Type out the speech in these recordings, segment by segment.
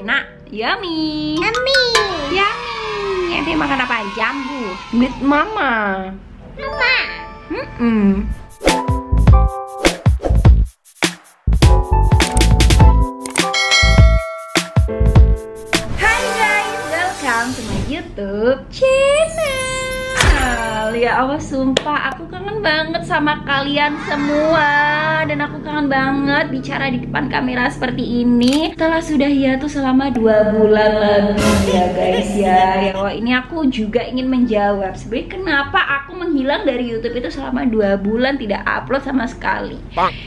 enak, yummy. Yummy. Yummy. Ente makan apa? Jambu. Meet mama. Mama. Hai guys, welcome to my YouTube channel. Ya Allah, sumpah aku kangen banget sama kalian semua. Dan aku kangen banget bicara di depan kamera seperti ini. Setelah sudah hiatus selama 2 bulan lebih ya guys ya. Ya Allah, ini aku juga ingin menjawab sebenarnya kenapa aku menghilang dari YouTube itu selama 2 bulan tidak upload sama sekali.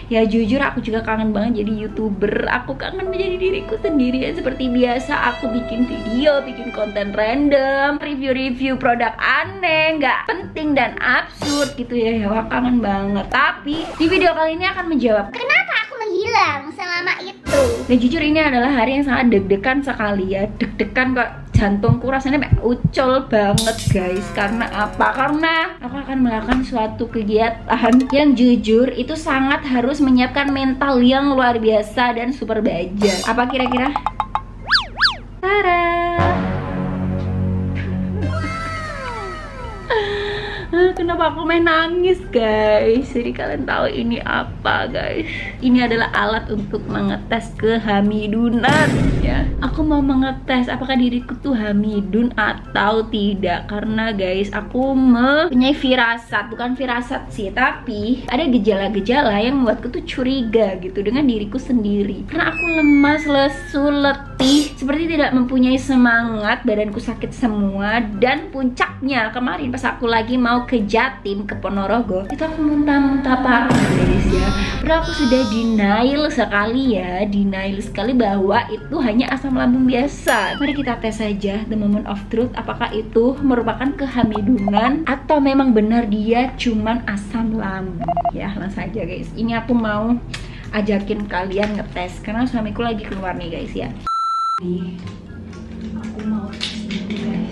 Ya jujur aku juga kangen banget jadi YouTuber. Aku kangen menjadi diriku sendiri ya. Seperti biasa aku bikin video, bikin konten random, review-review produk aneh, nggak penting dan absurd gitu ya. Ya wah, kangen banget. Tapi di video kali ini akan menjawab Kenapa aku menghilang selama itu? dan jujur ini adalah hari yang sangat deg-degan sekali ya. Deg-degan kok, jantungku rasanya kayak ucol banget guys. Karena apa? Karena aku akan melakukan suatu kegiatan yang jujur itu sangat harus menyiapkan mental yang luar biasa dan super baja. Apa kira-kira? Tada! Kenapa aku main nangis guys? Jadi kalian tahu ini apa guys? Ini adalah alat untuk mengetes kehamidunan ya. Aku mau mengetes apakah diriku tuh hamidun atau tidak. Karena guys aku mempunyai firasat. Bukan firasat sih, tapi ada gejala-gejala yang membuatku tuh curiga gitu dengan diriku sendiri. Karena aku lemas, lesu, letih, seperti tidak mempunyai semangat. Badanku sakit semua. Dan puncaknya kemarin pas aku lagi mau ke Jatim, ke Ponorogo, itu aku muntah-muntah parah guys ya. Padahal aku sudah denial sekali ya, denial sekali bahwa itu hanya asam lambung biasa. Mari kita tes saja the moment of truth, apakah itu merupakan kehamidunan atau memang benar dia cuman asam lambung ya. Langsung saja guys, ini aku mau ajakin kalian ngetes karena suamiku lagi keluar nih guys ya. Nih, aku mau tes gitu guys.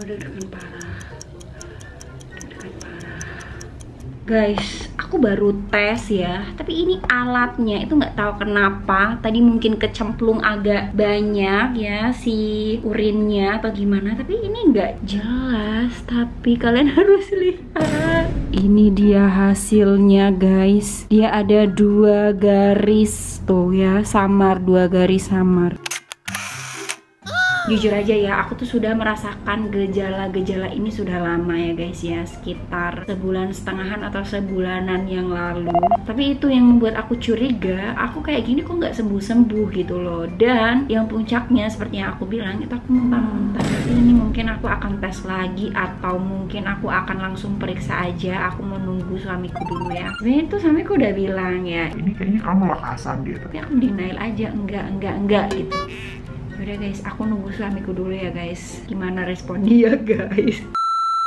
Deg-degan parah. Guys, aku baru tes ya. Tapi ini alatnya itu nggak tahu kenapa. Tadi mungkin kecemplung agak banyak ya si urinnya atau gimana. Tapi ini nggak jelas. Tapi kalian harus lihat. Ini dia hasilnya guys. Dia ada 2 garis tuh ya, samar, 2 garis samar. Jujur aja ya, aku tuh sudah merasakan gejala-gejala ini sudah lama ya guys ya. Sekitar sebulan setengahan atau sebulanan yang lalu. Tapi itu yang membuat aku curiga, aku kayak gini kok nggak sembuh-sembuh gitu loh. Dan yang puncaknya seperti yang aku bilang, itu aku muntah-muntah. Tapi ini mungkin aku akan tes lagi atau mungkin aku akan langsung periksa aja. Aku mau nunggu suamiku dulu ya. Sebenarnya tuh suamiku udah bilang ya, ini kayaknya kamu lakasan gitu. tapi aku denial aja, enggak gitu. Udah guys, aku nunggu suamiku dulu ya guys. Gimana respon dia guys?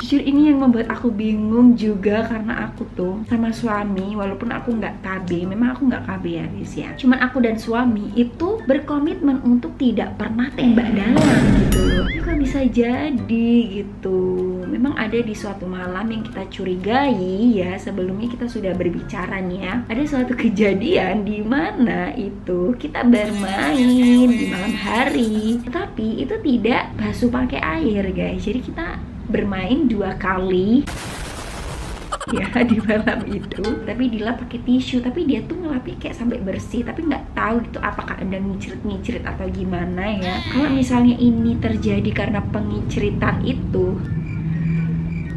Jujur ini yang membuat aku bingung juga karena aku tuh sama suami, walaupun aku nggak KB, memang aku nggak KB ya guys ya. Cuman aku dan suami itu berkomitmen untuk tidak pernah tembak dalam gitu loh. Ini kok bisa jadi gitu. Memang ada di suatu malam yang kita curigai ya, sebelumnya kita sudah berbicara nih ya. Ada suatu kejadian di mana itu kita bermain di malam hari, tetapi itu tidak basuh pakai air guys. Jadi kita bermain 2 kali ya di malam itu, tapi dilap pakai tisu. Tapi dia tuh ngelapnya kayak sampai bersih, tapi nggak tahu gitu apakah ada ngicrit-ngicrit atau gimana ya. Kalau misalnya ini terjadi karena pengiciritan itu,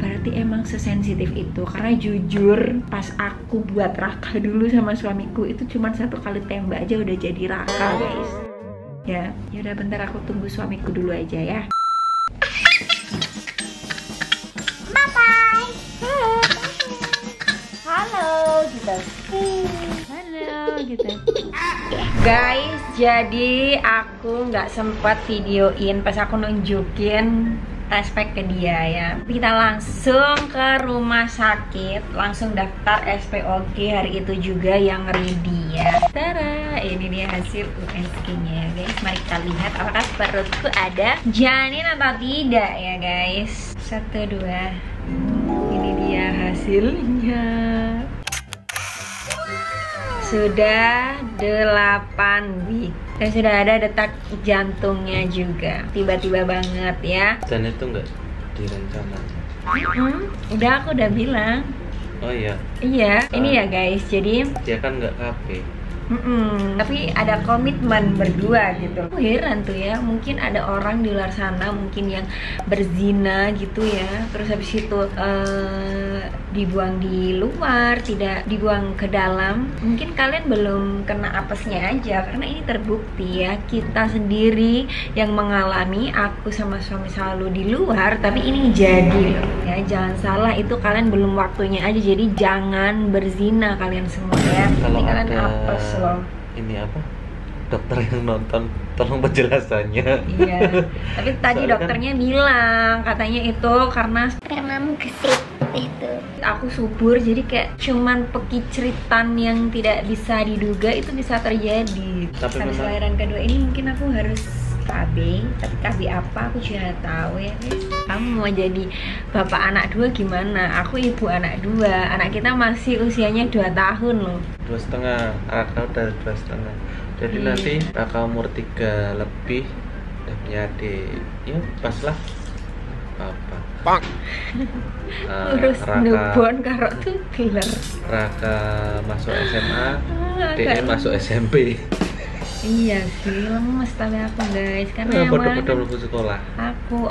berarti emang sesensitif itu. Karena jujur pas aku buat raka dulu sama suamiku itu cuma 1 kali tembak aja udah jadi raka guys ya. Yaudah bentar aku tunggu suamiku dulu aja ya. Halo gitu guys, jadi aku nggak sempat videoin pas aku nunjukin aspek ke dia ya. Kita langsung ke rumah sakit, langsung daftar SPOG hari itu juga yang ready ya. Tada, ini dia hasil USG-nya ya guys. Mari kita lihat apakah perutku ada janin atau tidak ya guys. 1, 2. Ini dia hasilnya. sudah 8 week dan sudah ada detak jantungnya juga. Tiba-tiba banget ya. Dan itu nggak direncanakan. Udah aku udah bilang. Oh iya. Iya, ini ya guys. Jadi dia kan nggak KB. Tapi ada komitmen berdua gitu. Aku heran tuh ya, mungkin ada orang di luar sana mungkin yang berzina gitu ya, terus habis itu dibuang di luar, tidak dibuang ke dalam. Mungkin kalian belum kena apesnya aja, karena ini terbukti ya, kita sendiri yang mengalami. Aku sama suami selalu di luar, tapi ini jadi loh ya. Jangan salah, itu kalian belum waktunya aja, jadi jangan berzina kalian semua ya. Kalau ini kalian ada apes loh. Ini apa? Dokter yang nonton, tolong penjelasannya. Iya. Tapi tadi Soalnya dokternya bilang katanya itu karena Spermamu gesit itu. aku subur, jadi kayak cuman pekiceritan yang tidak bisa diduga itu bisa terjadi. Tapi Habis memang- lahiran kedua ini mungkin aku harus KB, tapi KB apa aku juga tahu ya guys. Kamu mau jadi bapak anak 2 gimana? Aku ibu anak 2. Anak kita masih usianya 2 tahun loh. 2,5. Raka udah 2,5. Jadi Iya. nanti Raka umur 3 lebih udah punya adik. Ya pas lah. Apa? Terus Raka newborn karo tubular. Raka masuk SMA, dia Agak masuk SMP. Iya sih, lemes tapi aku guys, karena yang kemarin Bodoh-bodoh kan lupa sekolah.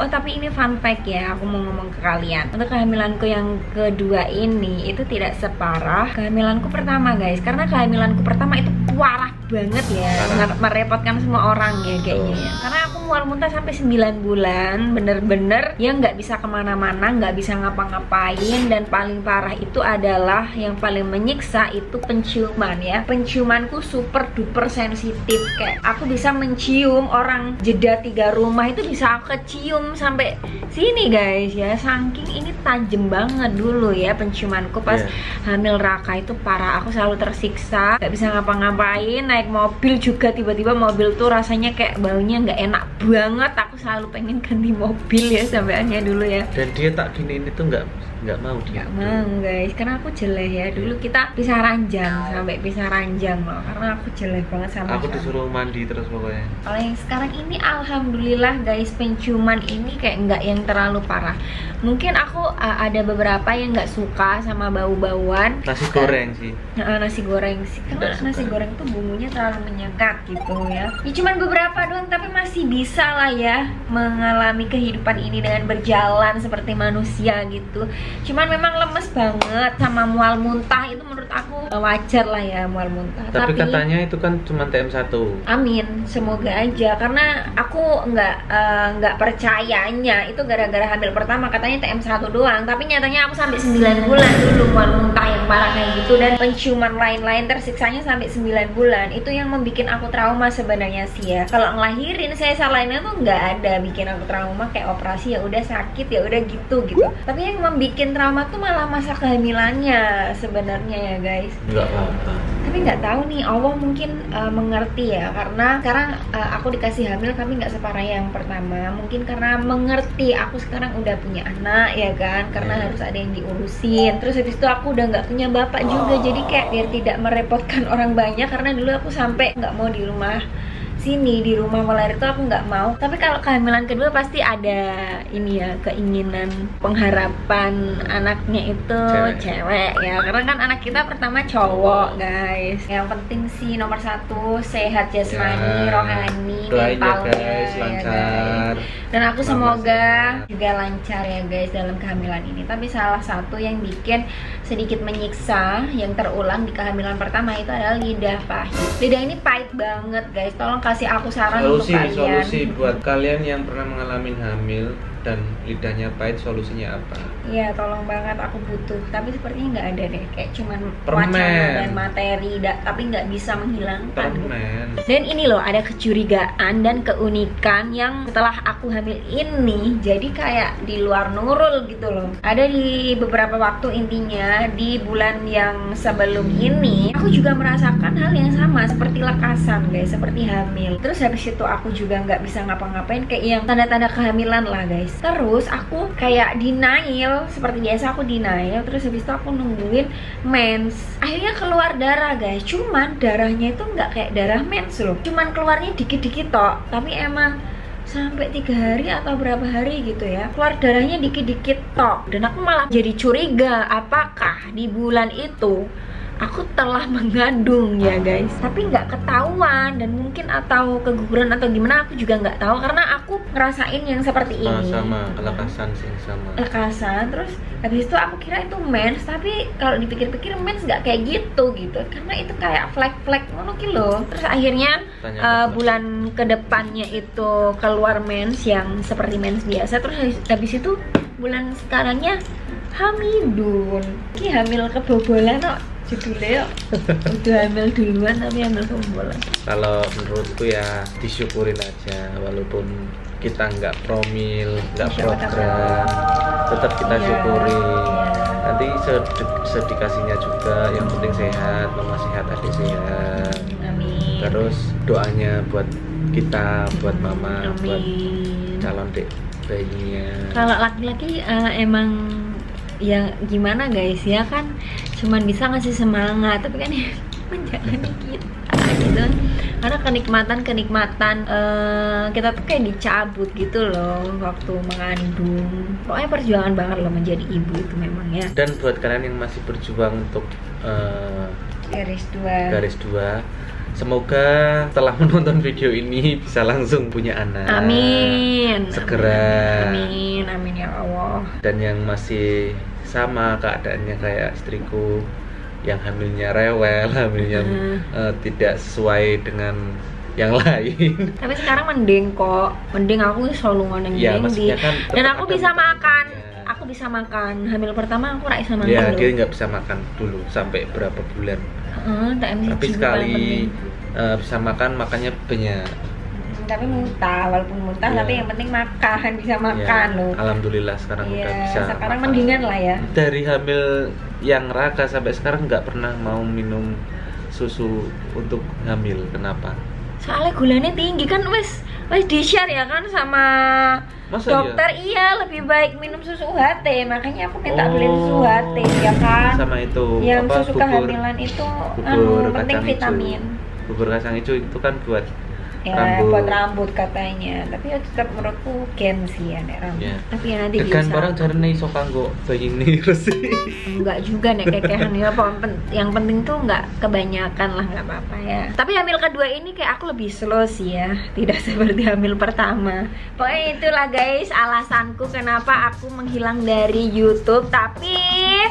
oh tapi ini fun fact ya, aku mau ngomong ke kalian. Untuk kehamilanku yang kedua ini itu tidak separah kehamilanku pertama guys, karena kehamilanku pertama itu parah banget ya, merepotkan semua orang ya kayaknya ya. Karena aku mual muntah sampai 9 bulan, bener-bener ya nggak bisa kemana-mana, nggak bisa ngapa-ngapain, dan paling parah itu adalah yang paling menyiksa itu penciuman ya. Penciumanku super duper sensitif, kayak aku bisa mencium orang jeda 3 rumah itu bisa aku kecium sampai sini guys ya, saking ini tajam banget dulu ya penciumanku pas hamil Raka itu parah. Aku selalu tersiksa, nggak bisa ngapa-ngapain, naik mobil juga tiba-tiba mobil tuh rasanya kayak baunya nggak enak banget. Aku selalu pengen ganti mobil ya sampeannya dulu ya. Dan dia tak gini ini tuh nggak mau dia. Nggak mau guys, karena aku jelek ya. Dulu kita pisah ranjang, sampai pisah ranjang loh, karena aku jelek banget sama Aku suami. disuruh mandi terus pokoknya. Kalau yang sekarang ini alhamdulillah guys, penciuman ini kayak nggak yang terlalu parah. Mungkin aku ada beberapa yang nggak suka sama bau-bauan Nasi goreng sih. nasi goreng sih, karena Nggak suka. nasi goreng tuh bumbunya terlalu menyekat gitu ya. Ya cuman beberapa doang, tapi masih bisa lah ya mengalami kehidupan ini dengan berjalan seperti manusia gitu. Cuman memang lemes banget sama mual muntah, itu menurut aku wajar lah ya mual muntah. Tapi katanya itu kan cuma TM1. Amin, semoga aja, karena aku nggak percayanya itu gara-gara hamil pertama, katanya TM1 doang, tapi nyatanya aku sampai 9 bulan dulu mual muntah yang parah kayak gitu, dan penciuman lain-lain tersiksanya sampai 9 bulan. Itu yang membuat aku trauma sebenarnya sih ya. Kalau ngelahirin sesar lainnya tuh nggak ada bikin aku trauma, kayak operasi ya udah sakit ya udah gitu. Tapi yang membuat trauma tuh malah masa kehamilannya sebenarnya ya guys. Nggak apa-apa. Tapi nggak tahu nih, Allah mungkin mengerti ya, karena sekarang aku dikasih hamil tapi nggak separah yang pertama. Mungkin karena mengerti aku sekarang udah punya anak ya kan, karena harus ada yang diurusin. Terus habis itu aku udah nggak punya bapak juga, jadi kayak biar tidak merepotkan orang banyak. Karena dulu aku sampai nggak mau di rumah sini, di rumah melahir itu aku nggak mau. Tapi kalau kehamilan kedua pasti ada ini ya, keinginan, pengharapan anaknya itu cewek ya, karena kan anak kita pertama cowok guys. Yang penting sih nomor 1 sehat jasmani, rohani, Doain ya mentalnya guys, ya lancar. guys. Dan aku semoga juga lancar ya guys dalam kehamilan ini. Tapi salah satu yang bikin sedikit menyiksa yang terulang di kehamilan pertama itu adalah lidah pahit. Lidah ini pahit banget guys, tolong kasih aku saran untuk kalian. Solusi buat kalian yang pernah mengalami hamil dan lidahnya pahit, solusinya apa? Iya, tolong banget, aku butuh. Tapi sepertinya nggak ada deh, kayak cuman Permen. wacana dan materi, tapi nggak bisa menghilangkan. Permen. Dan ini loh, ada kecurigaan dan keunikan yang setelah aku hamil ini jadi kayak di luar nurul gitu loh. Ada di beberapa waktu, intinya di bulan yang sebelum ini aku juga merasakan hal yang sama seperti lekasan guys, seperti hamil. Terus habis itu aku juga nggak bisa ngapa-ngapain, kayak yang tanda-tanda kehamilan lah guys. guys. Terus aku kayak denial, seperti biasa aku denial. Terus habis itu aku nungguin mens. Akhirnya keluar darah guys. Cuman darahnya itu nggak kayak darah mens loh. Cuman keluarnya dikit-dikit tok. Tapi emang sampai 3 hari atau berapa hari gitu ya, keluar darahnya dikit-dikit tok. Dan aku malah jadi curiga, apakah di bulan itu aku telah mengandung ya guys. Tapi nggak ketahuan, dan mungkin atau keguguran atau gimana aku juga nggak tahu, karena aku ngerasain yang seperti ini. Sama kelekasan sih, sama Lekasan. Terus habis itu aku kira itu mens, tapi kalau dipikir-pikir mens nggak kayak gitu karena itu kayak flek-flek ngono ki lho. Terus akhirnya bulan kedepannya itu keluar mens yang seperti mens biasa. Terus habis itu bulan sekarangnya hamidun. Ki hamil kebobolan kok judulnya. Udah hamil duluan tapi hamil kebobolan. Kalau menurutku ya disyukurin aja, walaupun kita nggak promil, nggak program, tetap kita syukuri. Nanti sedikasinya juga, yang penting sehat, mama sehat, adik sehat. Amin. Terus doanya buat kita, buat mama, Amin. buat calon dek bayinya. Kalau laki-laki emang ya gimana guys ya, kan cuman bisa ngasih semangat, tapi kan ya menjalani kita gitu. Karena kenikmatan kita tuh kayak dicabut gitu loh waktu mengandung. Pokoknya perjuangan banget loh menjadi ibu itu memang ya. Dan buat kalian yang masih berjuang untuk garis dua, semoga setelah menonton video ini bisa langsung punya anak. Amin. Segera. Amin, amin ya Allah. Dan yang masih sama keadaannya kayak istriku, yang hamilnya rewel, hamilnya tidak sesuai dengan yang lain. Tapi sekarang mending kok, mending aku selalu ngoneng Ya, kan dan aku bisa makan. Ya. Aku bisa makan. Hamil pertama aku nggak bisa makan. Ya, loh. dia nggak bisa makan dulu sampai berapa bulan. Tapi sekali bisa makan, makannya banyak. Tapi muntah, walaupun muntah, Ya. tapi yang penting makan, bisa makan Ya, loh. alhamdulillah sekarang Iya, udah bisa. sekarang makan. mendingan lah ya. Dari hamil yang raka sampai sekarang nggak pernah mau minum susu untuk hamil. Kenapa? Soalnya gulanya tinggi kan, wes di share ya kan sama Masa dokter. Iya, lebih baik minum susu UHT. Makanya aku minta beli susu UHT ya kan. Sama itu Yang apa, susu kehamilan itu bubur penting kacang vitamin. hijau. Bubur kacang hijau itu kan buat Ya, rambut. buat rambut katanya. Tapi ya tetap menurutku gen sih ya nek rambut. Ya. Tapi ya nanti Kan bisa. barang jarene iso kanggo bayi ini resik. Enggak juga nek kekehan ya, yang penting tuh nggak kebanyakan lah, nggak apa-apa ya. Tapi hamil kedua ini kayak aku lebih slow sih ya, tidak seperti hamil pertama. Pokoknya itulah guys alasanku kenapa aku menghilang dari YouTube. Tapi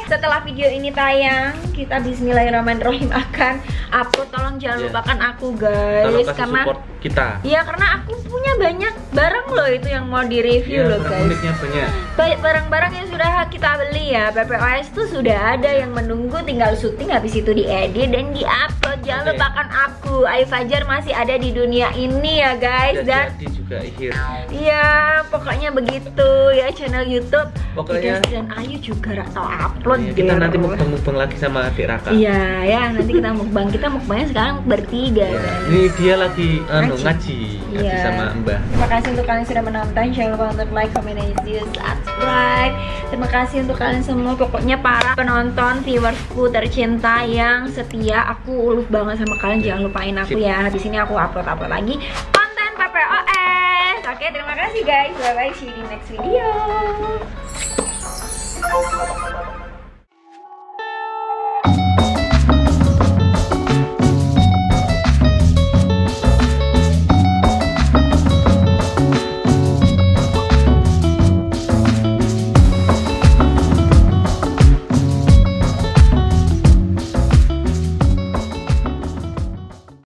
setelah video ini tayang, kita bismillahirrahmanirrahim akan upload. Tolong jangan Ya. lupakan aku Tolong guys, kasih karena support kita. iya, karena aku punya banyak barang loh itu yang mau di review loh guys. Uniknya banyak. Baik, barang-barang yang sudah kita beli ya, PPOS tuh sudah ada yang menunggu, tinggal syuting, habis itu diedit dan diupload. Jangan Oke. lupakan aku, Ayu Fajar masih ada di dunia ini ya guys. Dan Jadi juga Ihir. iya, pokoknya begitu ya channel YouTube. Pokoknya- Didas dan Ayu juga gak tau upload. Iya, kita deh. nanti mukbang lagi sama adik Raka. Iya ya, nanti kita mukbangnya sekarang bertiga Ya, guys. ini dia lagi ngaji Iya. sama Mbah. Terima kasih untuk kalian yang sudah menonton. Jangan lupa untuk like, comment, dan subscribe. Terima kasih untuk kalian semua. Pokoknya para penonton, viewersku tercinta yang setia. Aku uluf banget sama kalian. Jangan lupain aku Sip. ya. Habis ini aku upload lagi konten PPOS. Oke, terima kasih guys. Bye bye. See you di next video.